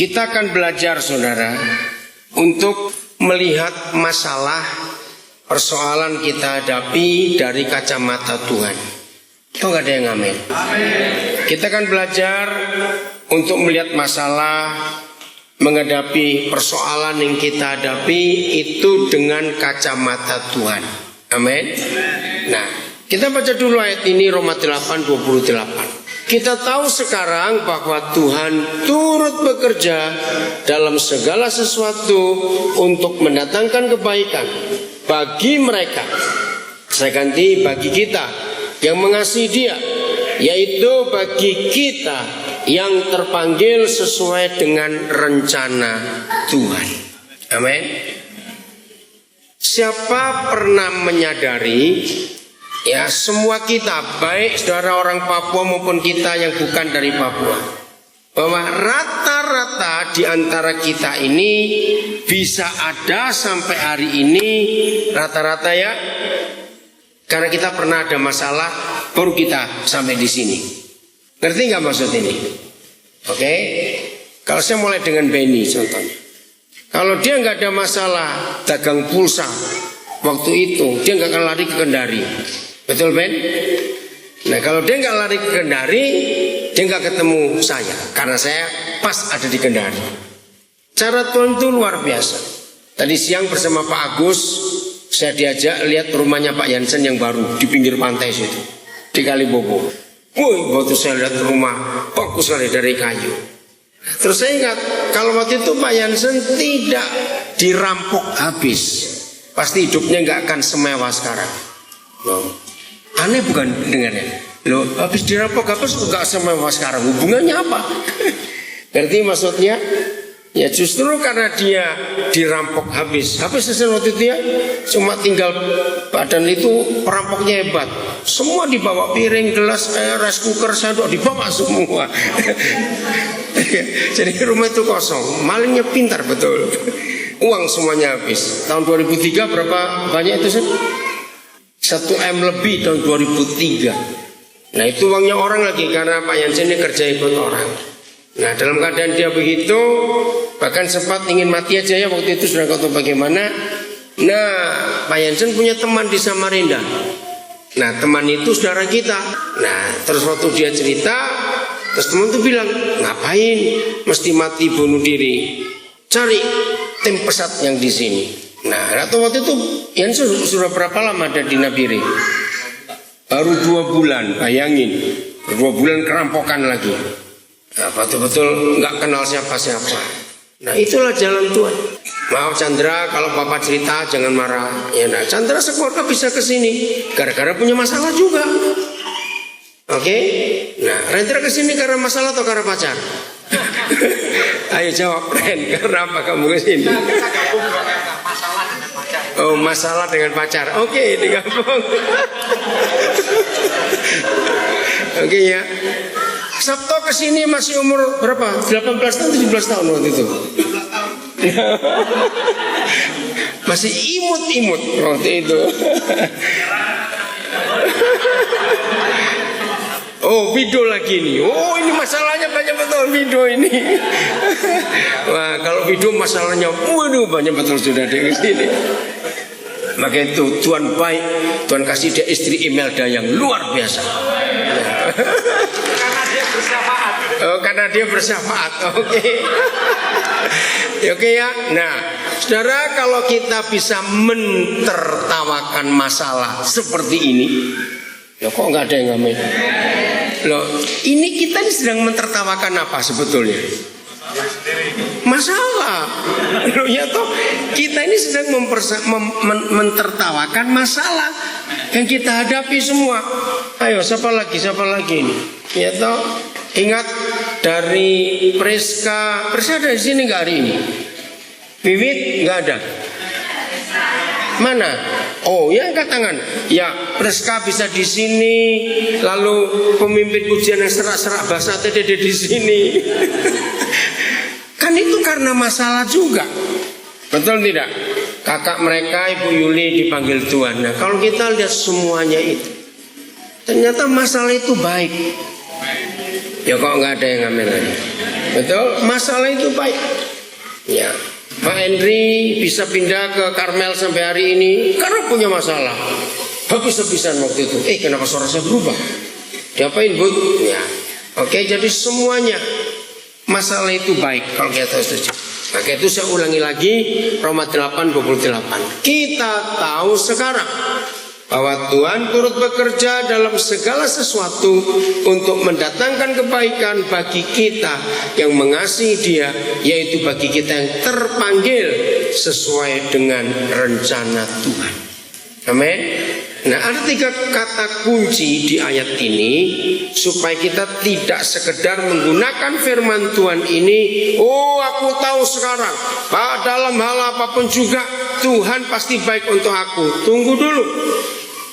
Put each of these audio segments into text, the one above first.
Kita akan belajar, saudara, untuk melihat masalah persoalan kita hadapi dari kacamata Tuhan. Itu gak ada yang amin. Kita akan belajar untuk melihat masalah, menghadapi persoalan yang kita hadapi itu dengan kacamata Tuhan. Amin. Nah, kita baca dulu ayat ini, Roma 8:28. Kita tahu sekarang bahwa Tuhan turut bekerja dalam segala sesuatu untuk mendatangkan kebaikan bagi mereka. Saya ganti, bagi kita yang mengasihi Dia, yaitu bagi kita yang terpanggil sesuai dengan rencana Tuhan. Amin. Siapa pernah menyadari, ya, semua kita, baik saudara orang Papua maupun kita yang bukan dari Papua, bahwa rata-rata di antara kita ini bisa ada sampai hari ini, rata-rata ya, karena kita pernah ada masalah baru kita sampai di sini. Ngerti nggak maksud ini? Oke? Kalau saya mulai dengan Benny contohnya. Kalau dia nggak ada masalah dagang pulsa waktu itu, dia nggak akan lari ke Kendari. Betul, Ben? Nah, kalau dia nggak lari ke Kendari, dia nggak ketemu saya, karena saya pas ada di Kendari. Cara Tuhan itu luar biasa. Tadi siang bersama Pak Agus, saya diajak lihat rumahnya Pak Yansen yang baru di pinggir pantai situ, di Kalibobo. Waktu saya lihat rumah bagus sekali dari kayu. Terus saya ingat, kalau waktu itu Pak Yansen tidak dirampok habis, pasti hidupnya nggak akan semewah sekarang. Loh, aneh bukan dengannya? Loh, habis dirampok habis nggak semewah sekarang, hubungannya apa? Ngerti maksudnya? Ya justru karena dia dirampok habis selesai waktu itu ya, cuma tinggal badan itu perampoknya hebat. Semua dibawa, piring, gelas, rice cooker, sendok dibawa semua. Jadi rumah itu kosong, malingnya pintar betul. Uang semuanya habis. Tahun 2003 berapa banyak itu sih? 1 M lebih tahun 2003. Nah itu uangnya orang lagi, karena Pak Yansen ini kerja ikut orang. Nah dalam keadaan dia begitu, bahkan sempat ingin mati aja ya waktu itu, sudah tahu bagaimana. Nah Pak Yansen punya teman di Samarinda. Nah teman itu saudara kita. Nah terus waktu dia cerita, terus teman itu bilang, ngapain mesti mati bunuh diri, cari tim pesat yang di sini. Nah waktu itu Yansen sudah berapa lama ada di Nabire? Baru 2 bulan, bayangin, 2 bulan kerampokan lagi. Nah, betul-betul nggak kenal siapa-siapa. Nah itulah jalan Tuhan. Maaf Chandra, kalau Bapak cerita jangan marah. Ya, nah Chandra sekeluarga bisa ke sini gara-gara punya masalah juga. Oke? Nah, Rendra ke sini karena masalah atau karena pacar? Ayo jawab, Ren. Karena apa kamu ke sini? Oh, masalah dengan pacar. Oke, digabung. Oke ya. Sabto kesini masih umur berapa? 18 tahun, 17 tahun waktu itu. Masih imut-imut waktu itu. Oh, video lagi nih. Oh, ini masalahnya banyak betul video ini. Wah, kalau video masalahnya, waduh banyak betul sudah di sini. Maka itu Tuhan baik, Tuhan kasih dia istri Imelda yang luar biasa. Karena dia bersyafaat. Oke. Oke ya. Nah, saudara, kalau kita bisa mentertawakan masalah seperti ini, loh kok nggak ada yang ngamen? Loh, ini kita ini sedang mentertawakan apa sebetulnya? Masalah. Loh ya toh, kita ini sedang mentertawakan masalah yang kita hadapi semua. Ayo, siapa lagi ini? Ya toh, ingat dari Priska ada di sini nggak hari ini? Wiwit nggak ada. Mana? Oh, ya angkat tangan. Ya, Priska bisa di sini. Lalu pemimpin ujian yang serak-serak bahasa tadi di sini. Kan itu karena masalah juga. Betul tidak? Kakak mereka Ibu Yuli dipanggil Tuhan. Nah, kalau kita lihat semuanya itu, ternyata masalah itu baik. Ya kok nggak ada yang ngambil lagi? Betul, masalah itu baik. Ya, Pak Henry bisa pindah ke Karmel sampai hari ini karena punya masalah. Habis-habisan waktu itu. Kenapa suara saya berubah? Diapain, Bud? Ya. Oke, jadi semuanya masalah itu baik kalau kita setuju. Maka itu saya ulangi lagi, Roma 8:28. Kita tahu sekarang bahwa Tuhan turut bekerja dalam segala sesuatu untuk mendatangkan kebaikan bagi kita yang mengasihi Dia, yaitu bagi kita yang terpanggil sesuai dengan rencana Tuhan. Amin. Nah, ada 3 kata kunci di ayat ini supaya kita tidak sekedar menggunakan firman Tuhan ini. Oh, aku tahu sekarang, Pak, dalam hal apapun juga Tuhan pasti baik untuk aku. Tunggu dulu.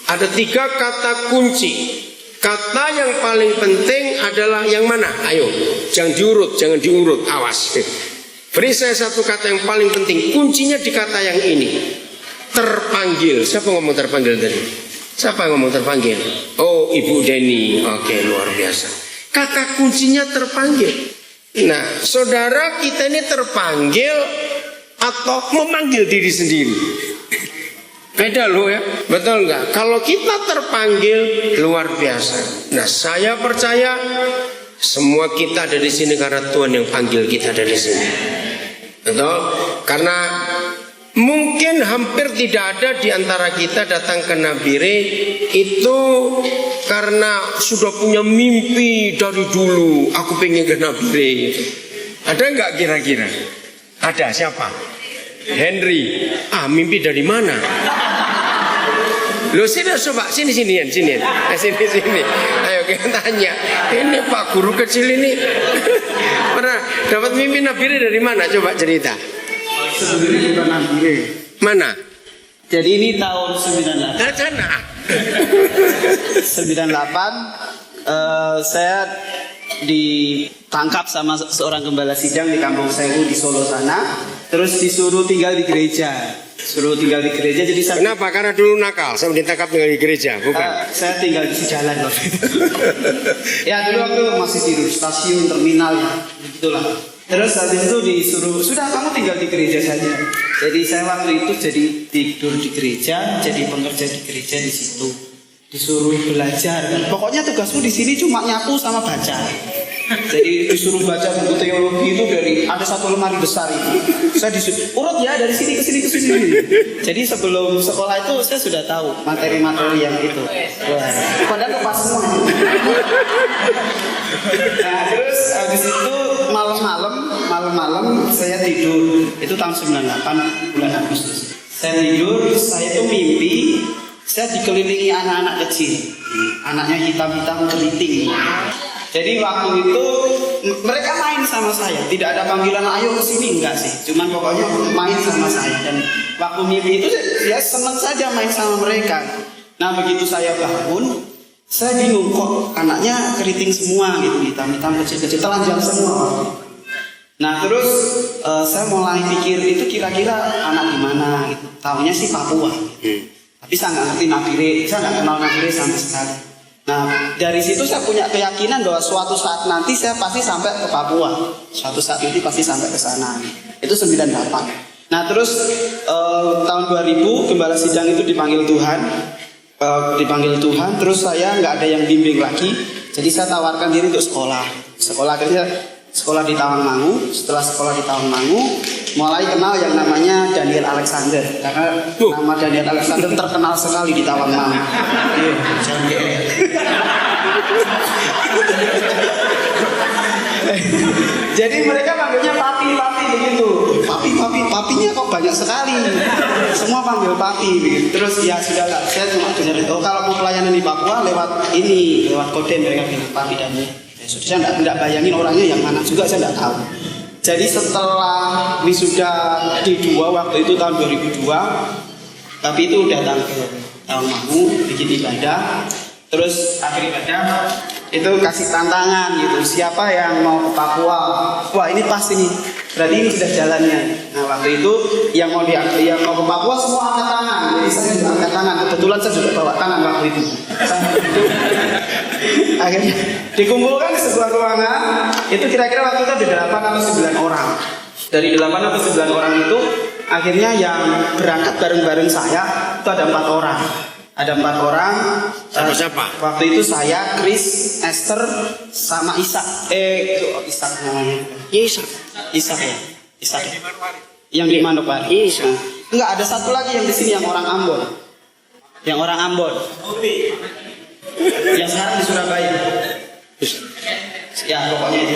Ada 3 kata kunci. Kata yang paling penting adalah yang mana? Ayo, jangan diurut, awas. Beri saya satu kata yang paling penting. Kuncinya di kata yang ini. Terpanggil. Siapa ngomong terpanggil tadi? Siapa yang ngomong terpanggil? Oh, Ibu Deni. Oke, luar biasa. Kata kuncinya terpanggil. Nah, saudara kita ini terpanggil atau memanggil diri sendiri? Beda loh ya, betul nggak? Kalau kita terpanggil luar biasa. Nah, saya percaya semua kita ada di sini karena Tuhan yang panggil kita ada di sini. Betul? Karena mungkin hampir tidak ada di antara kita datang ke Nabire itu karena sudah punya mimpi dari dulu. Aku pengen ke Nabire. Ada nggak kira-kira? Ada siapa? Henry. Mimpi dari mana? Loh, sini coba, sini. Ayo kita tanya. Ini Pak guru kecil ini pernah dapat mimpi Nabire dari mana? Coba cerita. Sebenarnya bukan Nabire. Mana? Jadi ini tahun 98. Sana. 98 saya ditangkap sama seorang gembala sidang di Kampung Sewu di Solo sana. Terus disuruh tinggal di gereja. Jadi saya... Kenapa? Karena dulu nakal, saya ditangkap tinggal di gereja, bukan? Saya tinggal di sejalan loh. Ya dulu waktu masih di stasiun terminal ya, begitulah. Terus habis itu disuruh, sudah kamu tinggal di gereja saja. Jadi saya waktu itu jadi tidur di gereja, jadi pekerja di gereja di situ. Disuruh belajar. Pokoknya tugasmu di sini cuma nyapu sama baca. Jadi disuruh baca buku teologi itu ada satu lemari besar itu. Saya disuruh urut ya dari sini ke sini ke sini. Jadi sebelum sekolah itu saya sudah tahu materi-materi yang itu. Wah, padahal lepas semua. Nah, terus habis itu malam-malam saya tidur. Itu tahun 98 bulan Agustus. Saya tidur, saya itu mimpi saya dikelilingi anak-anak kecil. Anaknya hitam-hitam keriting. Jadi waktu itu mereka main sama saya, tidak ada panggilan ayo ke sini, enggak sih. Cuman pokoknya main sama saya dan waktu mimpi itu ya senang saja main sama mereka. Nah begitu saya bangun, saya bingung kok anaknya keriting semua gitu, hitam-hitam kecil-kecil, telanjang semua. Nah terus saya mulai pikir itu kira-kira anak gimana gitu. Taunya sih Papua. Tapi saya nggak ngerti Nabire, saya nggak kenal Nabire sama sekali. Nah dari situ saya punya keyakinan bahwa suatu saat nanti saya pasti sampai ke Papua. Suatu saat nanti pasti sampai ke sana. Itu 98. Nah terus tahun 2000 gembala sidang itu dipanggil Tuhan. Terus saya nggak ada yang bimbing lagi. Jadi saya tawarkan diri untuk sekolah. Sekolah di Tawangmangu. Setelah sekolah di Tawangmangu, mulai kenal yang namanya Daniel Alexander. Karena nama Daniel Alexander terkenal sekali di Tawangmangu. Jadi mereka panggilnya papi begitu. Papinya kok banyak sekali. Semua panggil papi begitu. Terus ya sudahlah, saya cuma dengar kalau mau pelayanan di Papua lewat kode mereka bilang papi Daniel. Saya tidak bayangin orangnya yang mana juga saya tidak tahu. Jadi setelah wisuda D2 waktu itu tahun 2002, tapi itu datang ke Tawangmangu bikin ibadah. Terus akhir ibadah itu kasih tantangan gitu, siapa yang mau ke Papua? Wah ini pasti nih, berarti ini sudah jalannya. Nah waktu itu yang mau ke Papua semua angkat tangan. Jadi saya juga angkat tangan. Kebetulan saya juga bawa tangan waktu itu. Akhirnya dikumpulkan di sebuah ruangan. Itu kira-kira waktu itu ada 8 atau 9 orang. Dari 8 atau 9 orang itu akhirnya yang berangkat bareng-bareng saya itu ada 4 orang. Ada 4 orang. Sama siapa? Waktu itu saya, Chris, Esther, sama Ishak. Ishak namanya. Ishak ya. Ishak. Yang di Manokwari. Ishak. Enggak, ada satu lagi yang di sini yang orang Ambon. Yang orang Ambon. Yang sekarang di Surabaya. Ya pokoknya itu.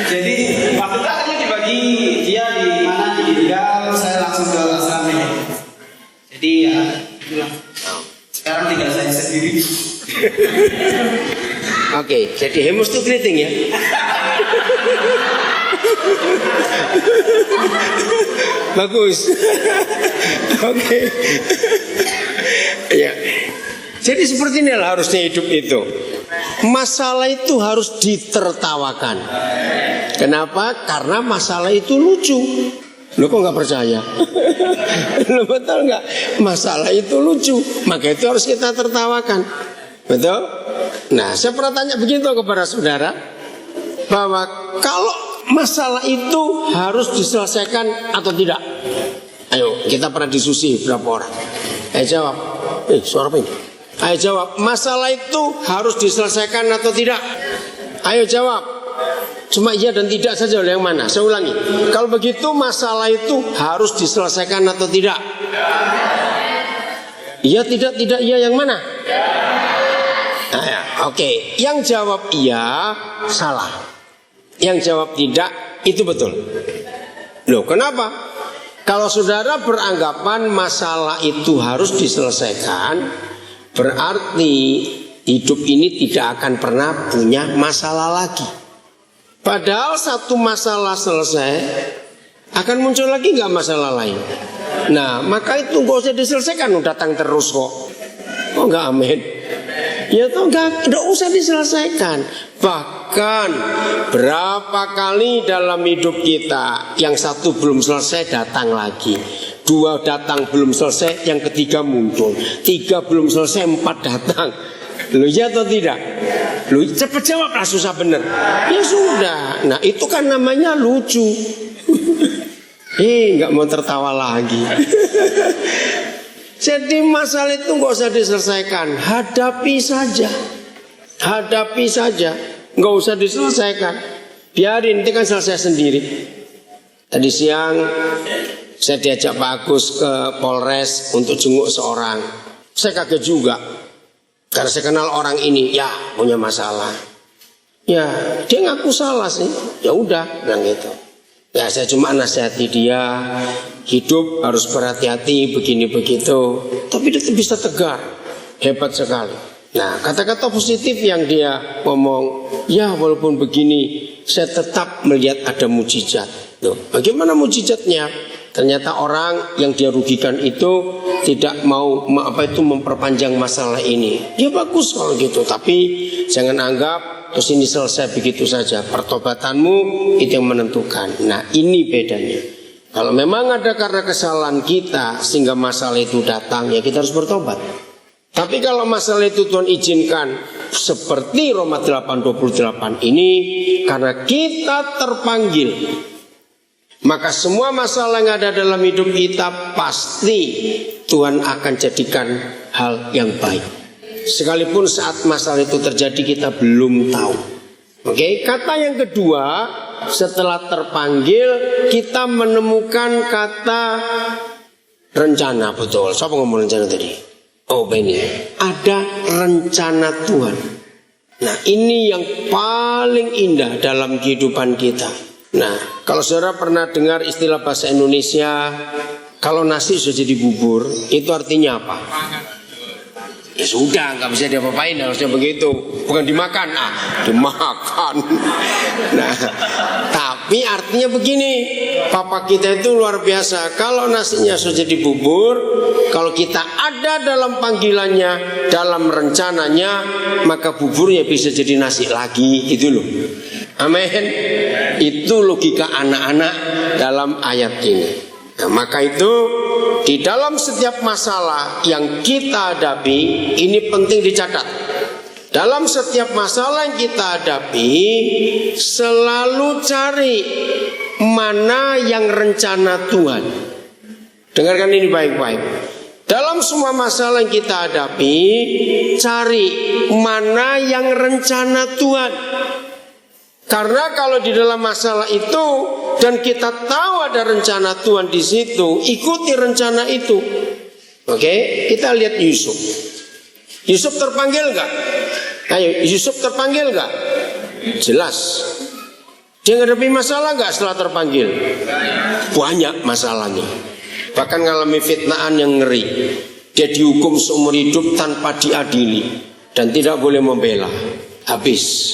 Jadi waktu itu akhirnya dibagi dia di mana ditinggal, saya langsung ke asrama ini. Jadi ya itulah. Sekarang tinggal saya sendiri. Oke, jadi hemus itu keriting ya. Bagus. Oke. Ya. Jadi seperti inilah harusnya hidup itu. Masalah itu harus ditertawakan. Kenapa? Karena masalah itu lucu. Lo kok nggak percaya? Lo betul nggak? Masalah itu lucu, maka itu harus kita tertawakan. Betul? Nah, saya pernah tanya begitu kepada saudara, bahwa kalau masalah itu harus diselesaikan atau tidak? Ayo, kita pernah diskusi berapa orang? Ayo jawab. Suara apa ini? Ayo jawab. Masalah itu harus diselesaikan atau tidak? Ayo jawab. Cuma iya dan tidak saja, yang mana? Saya ulangi. Kalau begitu masalah itu harus diselesaikan atau tidak? Iya, tidak, iya yang mana? Nah, ya, oke. Yang jawab iya salah. Yang jawab tidak itu betul. Loh, kenapa? Kalau saudara beranggapan masalah itu harus diselesaikan, berarti hidup ini tidak akan pernah punya masalah lagi. Padahal satu masalah selesai, akan muncul lagi nggak masalah lain. Nah, maka itu nggak usah diselesaikan, datang terus kok. Oh nggak, amin. Ya tuh nggak usah diselesaikan. Bahkan berapa kali dalam hidup kita yang satu belum selesai datang lagi, 2 datang belum selesai, yang ketiga muncul, 3 belum selesai, 4 datang. Lu ya atau tidak? Lu cepet jawablah, susah bener. Ya sudah. Nah itu kan namanya lucu. Nggak mau tertawa lagi. Jadi masalah itu nggak usah diselesaikan, hadapi saja. Hadapi saja, nggak usah diselesaikan. Biarin, itu kan selesai sendiri. Tadi siang saya diajak Pak Agus ke Polres untuk jenguk seorang. Saya kaget juga. Karena saya kenal orang ini, ya punya masalah. Ya dia ngaku salah sih. Ya udah, bilang gitu. Ya saya cuma nasihati dia, hidup harus berhati-hati begini begitu. Tapi dia bisa tegar, hebat sekali. Nah kata-kata positif yang dia ngomong, ya walaupun begini, saya tetap melihat ada mujizat. Tuh, bagaimana mujizatnya? Ternyata orang yang dia rugikan itu tidak mau memperpanjang masalah ini. Ya bagus kalau gitu, tapi jangan anggap terus ini selesai begitu saja. Pertobatanmu itu yang menentukan. Nah ini bedanya. Kalau memang ada karena kesalahan kita sehingga masalah itu datang, ya kita harus bertobat. Tapi kalau masalah itu Tuhan izinkan seperti Roma 8:28 ini karena kita terpanggil, maka semua masalah yang ada dalam hidup kita pasti Tuhan akan jadikan hal yang baik. Sekalipun saat masalah itu terjadi kita belum tahu. Oke, kata yang kedua setelah terpanggil kita menemukan kata rencana. Betul, siapa ngomong rencana tadi? Oh Benny, ada rencana Tuhan. Nah ini yang paling indah dalam kehidupan kita. Nah, kalau saudara pernah dengar istilah bahasa Indonesia, kalau nasi sudah jadi bubur, itu artinya apa? Ya sudah, nggak bisa diapa-apain, harusnya begitu. Bukan dimakan, dimakan. Nah, tapi artinya begini, Papa kita itu luar biasa. Kalau nasinya sudah jadi bubur, kalau kita ada dalam panggilannya, dalam rencananya, maka buburnya bisa jadi nasi lagi, gitu loh. Amin. Itu logika anak-anak dalam ayat ini. Nah, maka itu di dalam setiap masalah yang kita hadapi, ini penting dicatat. Dalam setiap masalah yang kita hadapi, selalu cari mana yang rencana Tuhan. Dengarkan ini baik-baik. Dalam semua masalah yang kita hadapi, cari mana yang rencana Tuhan. Karena kalau di dalam masalah itu dan kita tahu ada rencana Tuhan di situ, ikuti rencana itu. Oke, kita lihat Yusuf. Yusuf terpanggil nggak? Ayo, Yusuf terpanggil nggak? Jelas. Dia menghadapi masalah nggak setelah terpanggil? Banyak masalahnya. Bahkan ngalami fitnaan yang ngeri. Dia dihukum seumur hidup tanpa diadili dan tidak boleh membela. Habis.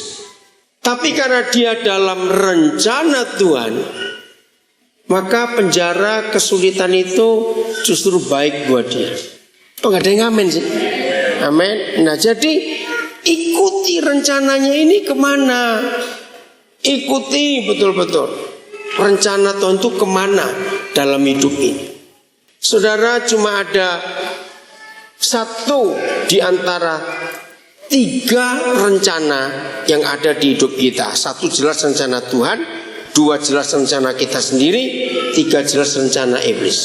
Tapi karena dia dalam rencana Tuhan, maka penjara kesulitan itu justru baik buat dia. Oh, nggak ada yang amin sih. Amin. Nah, jadi ikuti rencananya ini kemana? Ikuti betul-betul rencana Tuhan itu kemana dalam hidup ini. Saudara, cuma ada satu di antara 3 rencana yang ada di hidup kita. 1 jelas rencana Tuhan, 2 jelas rencana kita sendiri, 3 jelas rencana iblis.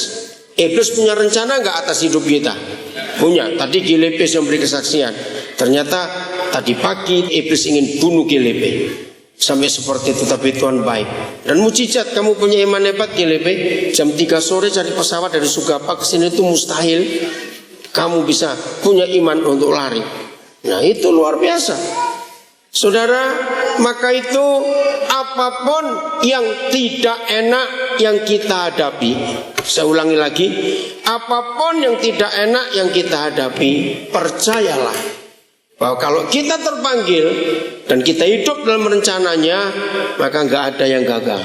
Iblis punya rencana nggak atas hidup kita? Punya. Tadi Gilepe yang beri kesaksian. Ternyata tadi pagi iblis ingin bunuh Gilepe. Sampai seperti itu, tapi Tuhan baik. Dan mujizat, kamu punya iman hebat Gilepe. Jam 3 sore cari pesawat dari Sugapa ke sini itu mustahil. Kamu bisa punya iman untuk lari. Nah, itu luar biasa. Saudara, maka itu apapun yang tidak enak yang kita hadapi, saya ulangi lagi, apapun yang tidak enak yang kita hadapi, percayalah bahwa kalau kita terpanggil dan kita hidup dalam rencananya, maka nggak ada yang gagal.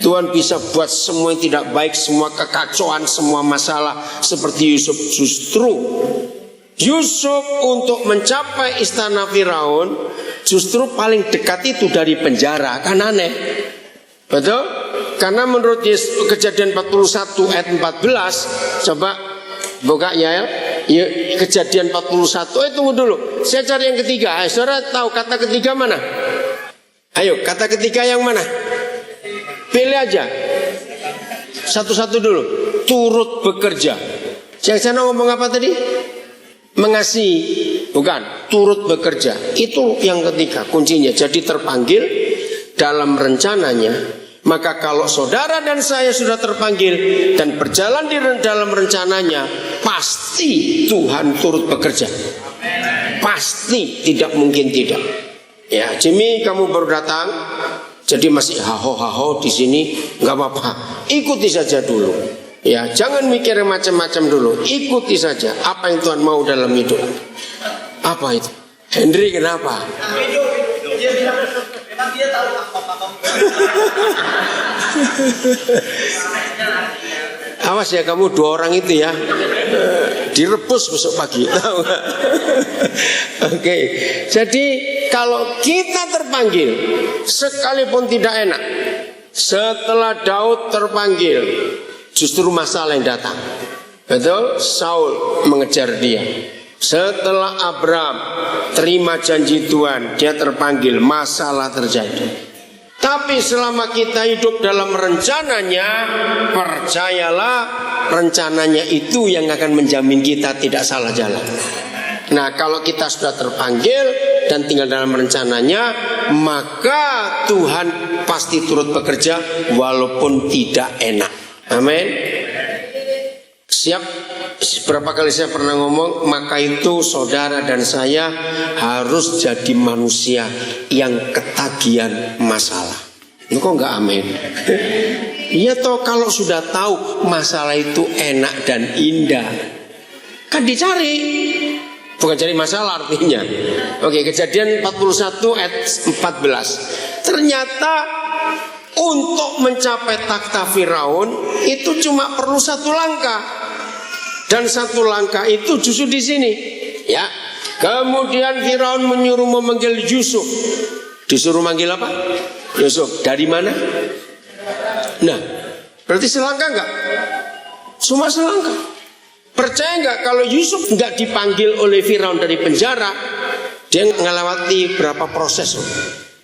Tuhan bisa buat semua yang tidak baik, semua kekacauan, semua masalah seperti Yusuf. Justru Yusuf untuk mencapai istana Firaun justru paling dekat itu dari penjara. Kan aneh, betul? Karena menurut Kejadian 41 ayat 14, coba buka ya, Kejadian 41. Tunggu dulu, saya cari yang ketiga. Saudara tahu kata ketiga mana? Ayo, kata ketiga yang mana? Pilih aja. Satu-satu dulu. Turut bekerja. Yang sana ngomong apa tadi? Mengasihi, bukan, turut bekerja. Itu yang ketiga kuncinya. Jadi terpanggil dalam rencananya. Maka kalau saudara dan saya sudah terpanggil dan berjalan di dalam rencananya, pasti Tuhan turut bekerja. Pasti, tidak mungkin tidak. Ya, Jimmy, kamu baru datang, jadi masih haho di sini, nggak apa-apa. Ikuti saja dulu. Ya, jangan mikir macam-macam dulu. Ikuti saja apa yang Tuhan mau dalam hidup. Apa itu? Henry kenapa? Awas ya kamu 2 orang itu ya. Direbus besok pagi. Oke. Jadi kalau kita terpanggil, sekalipun tidak enak, setelah Daud terpanggil, justru masalah yang datang. Betul? Saul mengejar dia. Setelah Abraham terima janji Tuhan, dia terpanggil, masalah terjadi. Tapi selama kita hidup dalam rencananya, percayalah rencananya itu yang akan menjamin kita tidak salah jalan. Nah, kalau kita sudah terpanggil dan tinggal dalam rencananya, maka Tuhan pasti turut bekerja walaupun tidak enak. Amin. Siap. Berapa kali saya pernah ngomong, maka itu saudara dan saya harus jadi manusia yang ketagihan masalah. Ini kok nggak amin? Iya toh, kalau sudah tahu masalah itu enak dan indah, kan dicari, bukan cari masalah artinya. Oke, Kejadian 41 ayat 14. Ternyata untuk mencapai takhta Firaun itu cuma perlu 1 langkah. Dan 1 langkah itu justru di sini, ya. Kemudian Firaun menyuruh memanggil Yusuf. Disuruh manggil apa? Yusuf dari mana? Nah, berarti selangkah enggak? Cuma selangkah. Percaya enggak kalau Yusuf enggak dipanggil oleh Firaun dari penjara, dia ngelewati berapa proses loh.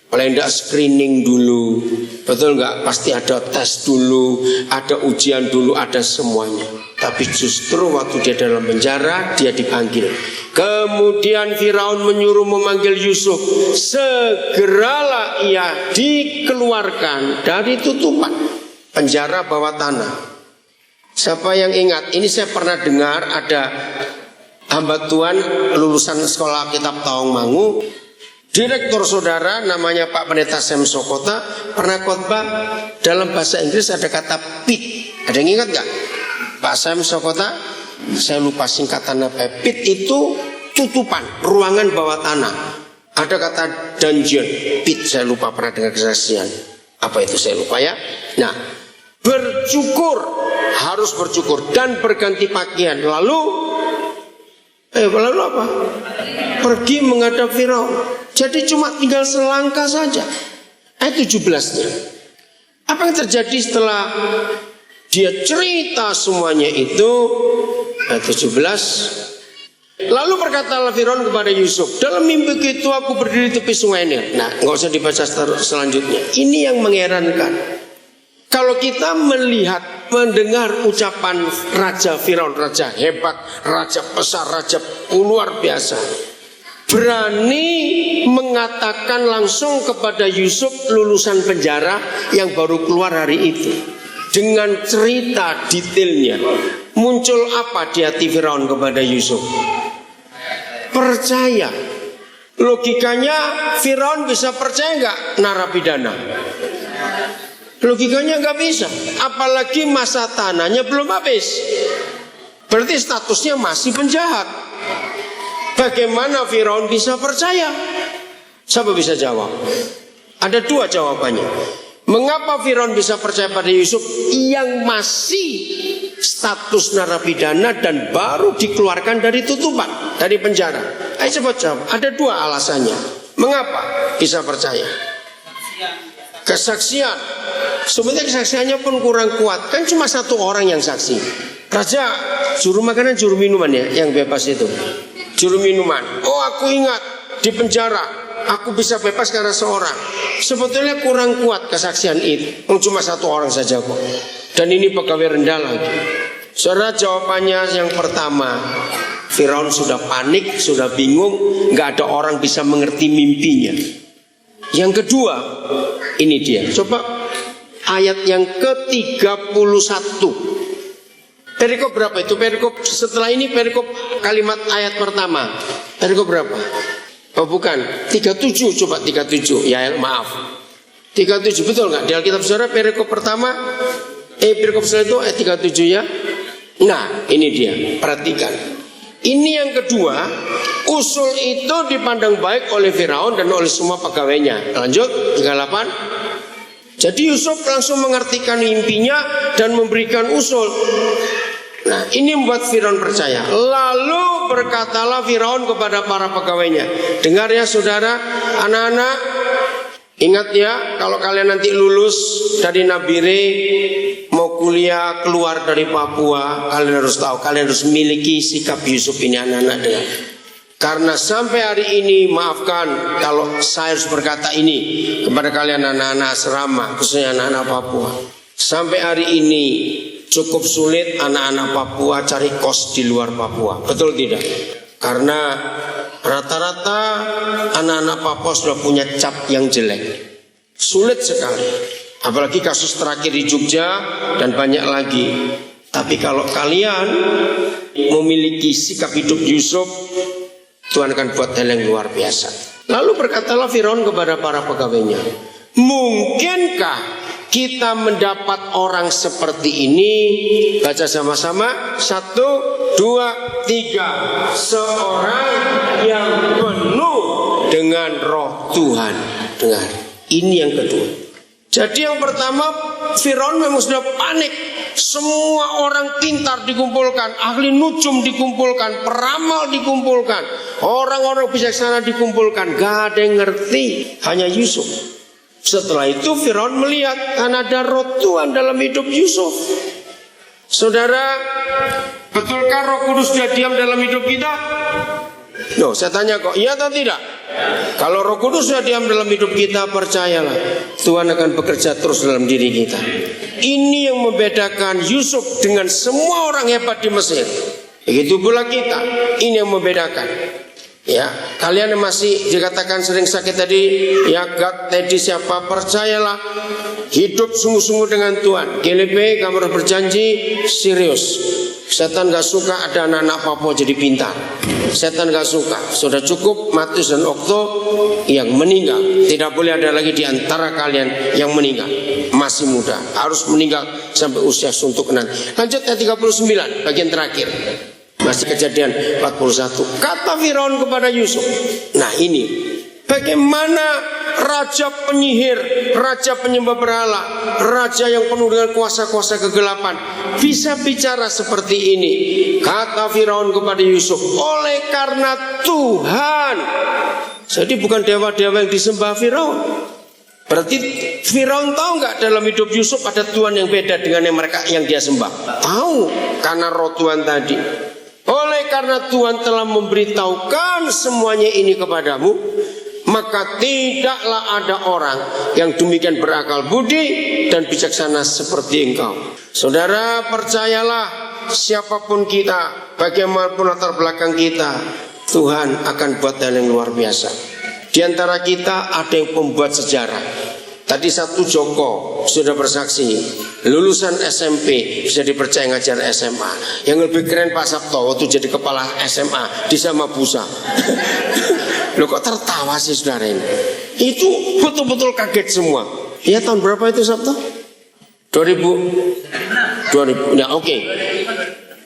Paling enggak screening dulu, betul enggak? Pasti ada tes dulu, ada ujian dulu, ada semuanya. Tapi justru waktu dia dalam penjara, dia dipanggil. Kemudian Firaun menyuruh memanggil Yusuf. Segeralah ia dikeluarkan dari tutupan penjara bawah tanah. Siapa yang ingat? Ini saya pernah dengar ada hamba Tuhan lulusan sekolah kitab Tawangmangu. Direktur saudara namanya Pak Pendeta Sam Sokota pernah khotbah dalam bahasa Inggris ada kata pit. Ada yang ingat gak? Pak Sam Sokota, saya lupa singkatan apa. Pit itu tutupan, ruangan bawah tanah. Ada kata dungeon, pit, saya lupa pernah dengar kesaksian. Apa itu saya lupa ya. Nah, bercukur, harus bercukur dan berganti pakaian. Lalu apa? Pergi menghadap Firaun. Jadi cuma tinggal selangkah saja. Ayat 17-nya. Apa yang terjadi setelah dia cerita semuanya itu? Ayat 17. Lalu berkatalah Firaun kepada Yusuf, dalam mimpi itu aku berdiri di tepi sungai Nil. Nah, nggak usah dibaca selanjutnya. Ini yang mengherankan. Kalau kita melihat, mendengar ucapan Raja Firaun, raja hebat, raja besar, raja luar biasa, berani mengatakan langsung kepada Yusuf lulusan penjara yang baru keluar hari itu, dengan cerita detailnya, muncul apa di hati Firaun kepada Yusuf? Percaya. Logikanya Firaun bisa percaya nggak narapidana? Logikanya nggak bisa. Apalagi masa tahanannya belum habis. Berarti statusnya masih penjahat. Bagaimana Firaun bisa percaya? Siapa bisa jawab? Ada dua jawabannya. Mengapa Firaun bisa percaya pada Yusuf yang masih status narapidana dan baru dikeluarkan dari tutupan, dari penjara? Ayo cepat jawab. Ada dua alasannya. Mengapa bisa percaya? Kesaksian. Sebenarnya kesaksiannya pun kurang kuat. Kan cuma satu orang yang saksi. Raja, juru makanan, juru minuman ya, yang bebas itu. Juru minuman. Oh, aku ingat di penjara aku bisa bebas karena seorang. Sebetulnya kurang kuat kesaksian itu. Cuma satu orang saja kok. Dan ini pegawai rendah lagi. Saudara, jawabannya yang pertama, Firaun sudah panik, sudah bingung, nggak ada orang bisa mengerti mimpinya. Yang kedua, ini dia. Coba ayat yang ke-31. Perikop berapa itu? Perikop setelah ini perikop kalimat ayat pertama. Perikop berapa? Oh bukan, 37, coba 37. Ya maaf. 37 betul nggak? Di Alkitab Saudara perikop pertama, perikop setelah itu ayat 37 ya. Nah, ini dia. Perhatikan. Ini yang kedua, usul itu dipandang baik oleh Firaun dan oleh semua pegawainya. Lanjut 38. Jadi Yusuf langsung mengartikan mimpinya dan memberikan usul. Nah, ini membuat Firaun percaya. Lalu berkatalah Firaun kepada para pegawainya, dengar ya saudara, anak-anak, ingat ya, kalau kalian nanti lulus dari Nabire, mau kuliah keluar dari Papua, kalian harus tahu, kalian harus miliki sikap Yusuf ini, anak-anak, dengar. Karena sampai hari ini, maafkan kalau saya harus berkata ini kepada kalian anak-anak asrama, khususnya anak-anak Papua. Sampai hari ini cukup sulit anak-anak Papua cari kos di luar Papua. Betul tidak? Karena rata-rata anak-anak Papua sudah punya cap yang jelek. Sulit sekali. Apalagi kasus terakhir di Jogja dan banyak lagi. Tapi kalau kalian memiliki sikap hidup Yusuf, Tuhan akan buat hal yang luar biasa. Lalu berkatalah Firaun kepada para pegawainya, mungkinkah kita mendapat orang seperti ini? Baca sama-sama. 1, 2, 3. Seorang yang penuh dengan roh Tuhan. Dengar, ini yang kedua. Jadi yang pertama, Firaun memang sudah panik. Semua orang pintar dikumpulkan, ahli nujum dikumpulkan, peramal dikumpulkan, orang-orang bijaksana dikumpulkan. Gak ada yang ngerti, hanya Yusuf. Setelah itu Firaun melihat ada roh Tuhan dalam hidup Yusuf. Saudara, betulkah Roh Kudus sudah diam dalam hidup kita? Loh, saya tanya kok, iya atau tidak? Kalau Roh Kudus sudah diam dalam hidup kita, percayalah, Tuhan akan bekerja terus dalam diri kita. Ini yang membedakan Yusuf dengan semua orang hebat di Mesir. Begitu pula kita, ini yang membedakan. Ya, kalian yang masih dikatakan sering sakit tadi, ya God tadi siapa, percayalah, hidup sungguh-sungguh dengan Tuhan. GLP kamu harus berjanji serius. Setan gak suka ada anak-anak Papua jadi pintar. Setan gak suka. Sudah cukup Matius dan Okto yang meninggal. Tidak boleh ada lagi di antara kalian yang meninggal. Masih muda, harus meninggal sampai usia suntuk nanti. Lanjut ayat 39 bagian terakhir. Masih Kejadian 41. Kata Firaun kepada Yusuf. Nah ini, bagaimana raja penyihir, raja penyembah berhala, raja yang penuh dengan kuasa-kuasa kegelapan bisa bicara seperti ini. Kata Firaun kepada Yusuf, oleh karena Tuhan. Jadi bukan dewa-dewa yang disembah Firaun. Berarti Firaun tahu nggak dalam hidup Yusuf ada Tuhan yang beda dengan yang mereka yang dia sembah? Tahu, karena roh Tuhan tadi. Oleh karena Tuhan telah memberitahukan semuanya ini kepadamu, maka tidaklah ada orang yang demikian berakal budi dan bijaksana seperti engkau. Saudara, percayalah, siapapun kita, bagaimanapun latar belakang kita, Tuhan akan buat hal yang luar biasa. Di antara kita ada yang pembuat sejarah. Tadi satu Joko sudah bersaksi, lulusan SMP bisa dipercaya ngajar SMA. Yang lebih keren Pak Sabto waktu jadi kepala SMA di Samabusa. Loh kok tertawa sih saudara ini? Itu betul-betul kaget semua. Ya tahun berapa itu Sabto? 2000. Ya oke.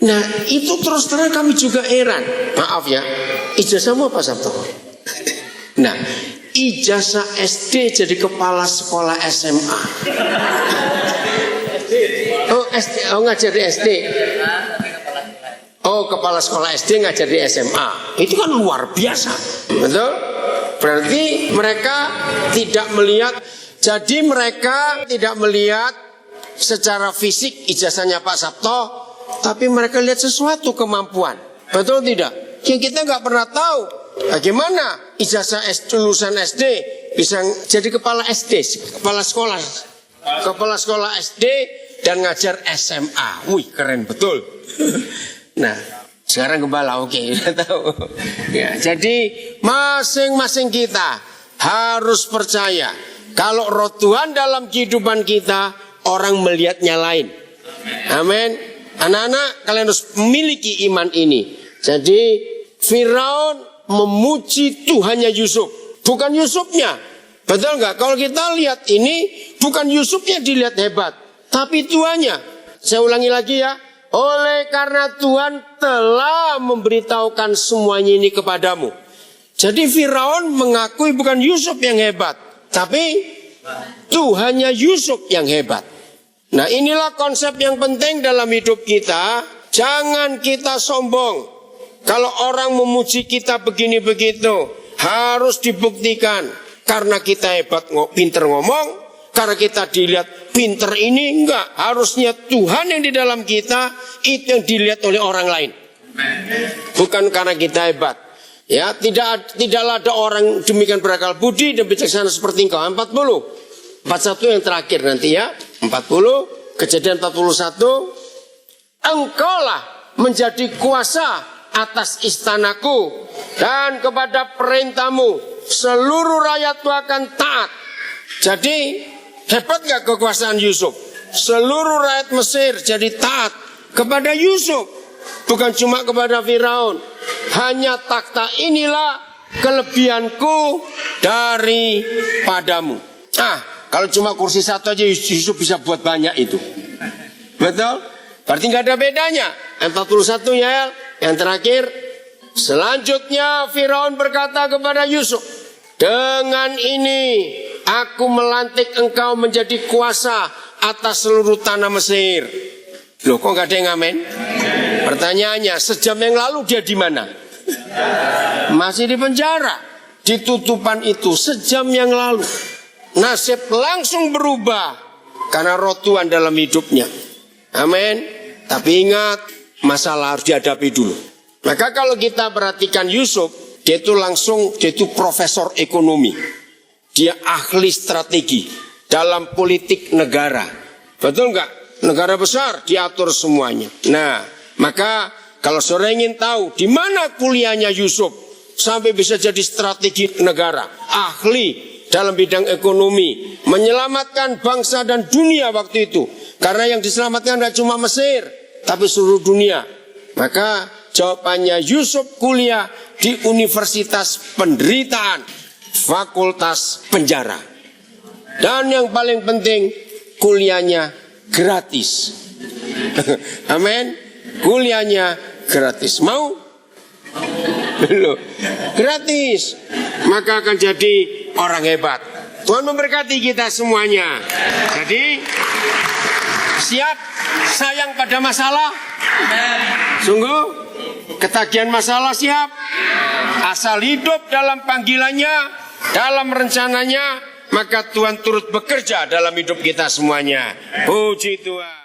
Nah itu terus terang kami juga heran. Maaf ya, ijazahmu apa Sabto? Nah, ijazah SD jadi kepala sekolah SMA. Oh SD, oh ngajar di SD. Oh kepala sekolah SD ngajar di SMA. Itu kan luar biasa, betul? Berarti mereka tidak melihat. Jadi mereka tidak melihat secara fisik ijazahnya Pak Sabto, tapi mereka lihat sesuatu kemampuan, betul tidak? Yang kita nggak pernah tahu. Bagaimana ijazah lulusan SD bisa jadi kepala SD, kepala sekolah SD dan ngajar SMA. Wih keren betul. Nah sekarang gembala oke, udah tahu. Ya, jadi masing-masing kita harus percaya kalau roh Tuhan dalam kehidupan kita, orang melihatnya lain. Amin. Anak-anak kalian harus memiliki iman ini. Jadi Firaun memuji Tuhannya Yusuf, bukan Yusufnya. Betul nggak? Kalau kita lihat ini, bukan Yusufnya dilihat hebat, tapi Tuhannya. Saya ulangi lagi ya. Oleh karena Tuhan telah memberitahukan semuanya ini kepadamu. Jadi Firaun mengakui bukan Yusuf yang hebat, tapi Tuhannya Yusuf yang hebat. Nah inilah konsep yang penting dalam hidup kita. Jangan kita sombong. Kalau orang memuji kita begini begitu, harus dibuktikan. Karena kita hebat, pinter ngomong, karena kita dilihat pinter ini, enggak. Harusnya Tuhan yang di dalam kita, itu yang dilihat oleh orang lain. Bukan karena kita hebat. Ya, tidaklah ada orang demikian berakal budi dan bijaksana seperti engkau. 41 yang terakhir nanti ya. 40, Kejadian 41. Engkaulah menjadi kuasa atas istanaku dan kepada perintahmu seluruh rakyatku akan taat. Jadi hebat gak kekuasaan Yusuf? Seluruh rakyat Mesir jadi taat kepada Yusuf, bukan cuma kepada Firaun. Hanya takhta inilah kelebihanku daripadamu. Kalau cuma kursi satu aja Yusuf bisa buat banyak itu. Betul? Berarti gak ada bedanya. 41 ya. Yang terakhir, selanjutnya Firaun berkata kepada Yusuf, dengan ini aku melantik engkau menjadi kuasa atas seluruh tanah Mesir. Loh kok gak ada yang amin? Pertanyaannya, sejam yang lalu dia di mana? Masih di penjara. Di tutupan itu sejam yang lalu. nasib langsung berubah karena roh Tuhan dalam hidupnya. Amin. Tapi ingat, masalah harus dihadapi dulu. Maka kalau kita perhatikan Yusuf, dia itu profesor ekonomi. Dia ahli strategi dalam politik negara. Betul nggak? Negara besar diatur semuanya. Nah, maka kalau saudara ingin tahu di mana kuliahnya Yusuf sampai bisa jadi strategi negara, ahli dalam bidang ekonomi, menyelamatkan bangsa dan dunia waktu itu. Karena yang diselamatkan tidak cuma Mesir, tapi seluruh dunia. Maka jawabannya Yusuf kuliah di Universitas Penderitaan, Fakultas Penjara. Dan yang paling penting, kuliahnya gratis. Amin. Kuliahnya gratis. Mau? Belum. Gratis. Maka akan jadi orang hebat. Tuhan memberkati kita semuanya. Jadi siap sayang pada masalah? Sungguh? Ketagihan masalah siap? Asal hidup dalam panggilannya, dalam rencananya, maka Tuhan turut bekerja dalam hidup kita semuanya. Puji Tuhan.